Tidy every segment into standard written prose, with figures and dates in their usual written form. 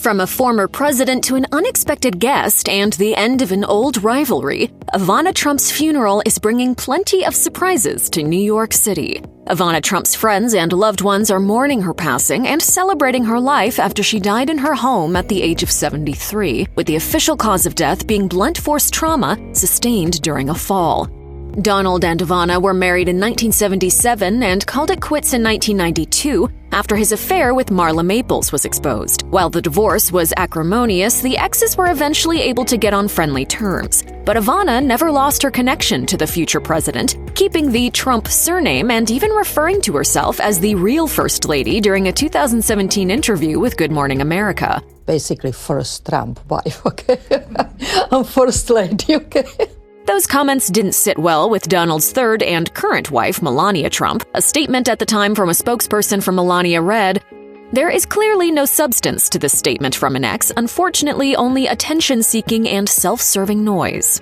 From a former president to an unexpected guest and the end of an old rivalry, Ivana Trump's funeral is bringing plenty of surprises to New York City. Ivana Trump's friends and loved ones are mourning her passing and celebrating her life after she died in her home at the age of 73, with the official cause of death being blunt force trauma sustained during a fall. Donald and Ivana were married in 1977 and called it quits in 1992 after his affair with Marla Maples was exposed. While the divorce was acrimonious, the exes were eventually able to get on friendly terms. But Ivana never lost her connection to the future president, keeping the Trump surname and even referring to herself as the real First Lady during a 2017 interview with Good Morning America. Basically, first Trump wife, okay? I'm First Lady, okay? Those comments didn't sit well with Donald's third and current wife, Melania Trump. A statement at the time from a spokesperson for Melania read, "There is clearly no substance to this statement from an ex, unfortunately only attention-seeking and self-serving noise."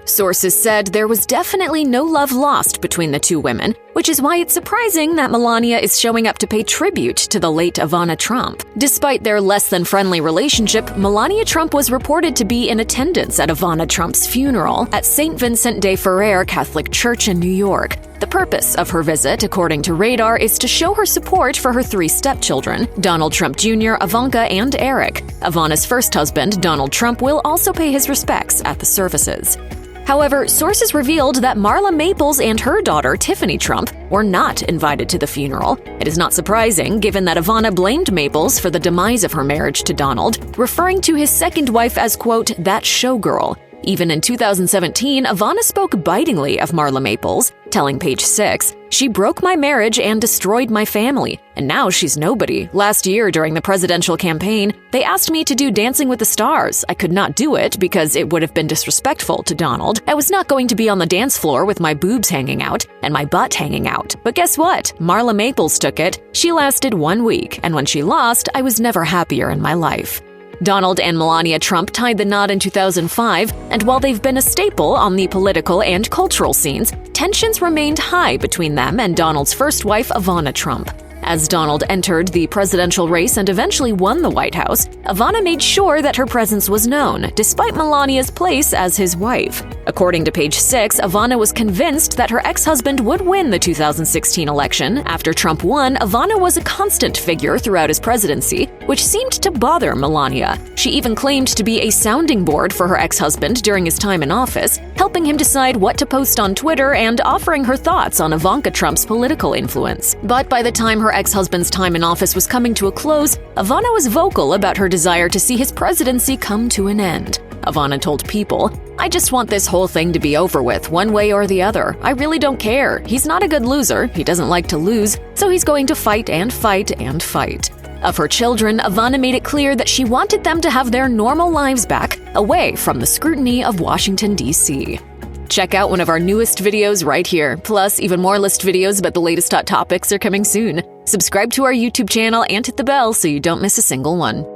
Sources said there was definitely no love lost between the two women, which is why it's surprising that Melania is showing up to pay tribute to the late Ivana Trump. Despite their less-than-friendly relationship, Melania Trump was reported to be in attendance at Ivana Trump's funeral at St. Vincent de Ferrer Catholic Church in New York. The purpose of her visit, according to Radar, is to show her support for her three stepchildren, Donald Trump Jr., Ivanka, and Eric. Ivana's first husband, Donald Trump, will also pay his respects at the services. However, sources revealed that Marla Maples and her daughter, Tiffany Trump, were not invited to the funeral. It is not surprising, given that Ivana blamed Maples for the demise of her marriage to Donald, referring to his second wife as, quote, that showgirl. Even in 2017, Ivana spoke bitingly of Marla Maples, telling Page Six, "She broke my marriage and destroyed my family, and now she's nobody. Last year, during the presidential campaign, they asked me to do Dancing with the Stars. I could not do it because it would have been disrespectful to Donald. I was not going to be on the dance floor with my boobs hanging out and my butt hanging out. But guess what? Marla Maples took it. She lasted 1 week, and when she lost, I was never happier in my life." Donald and Melania Trump tied the knot in 2005, and while they've been a staple on the political and cultural scenes, tensions remained high between them and Donald's first wife, Ivana Trump. As Donald entered the presidential race and eventually won the White House, Ivana made sure that her presence was known, despite Melania's place as his wife. According to Page Six, Ivana was convinced that her ex-husband would win the 2016 election. After Trump won, Ivana was a constant figure throughout his presidency, which seemed to bother Melania. She even claimed to be a sounding board for her ex-husband during his time in office, helping him decide what to post on Twitter and offering her thoughts on Ivanka Trump's political influence. But by the time her ex-husband's time in office was coming to a close, Ivana was vocal about her desire to see his presidency come to an end. Ivana told People, "I just want this whole thing to be over with, one way or the other. I really don't care. He's not a good loser. He doesn't like to lose, so he's going to fight and fight and fight." Of her children, Ivana made it clear that she wanted them to have their normal lives back, away from the scrutiny of Washington, D.C. Check out one of our newest videos right here. Plus, even more list videos about the latest hot topics are coming soon. Subscribe to our YouTube channel and hit the bell so you don't miss a single one.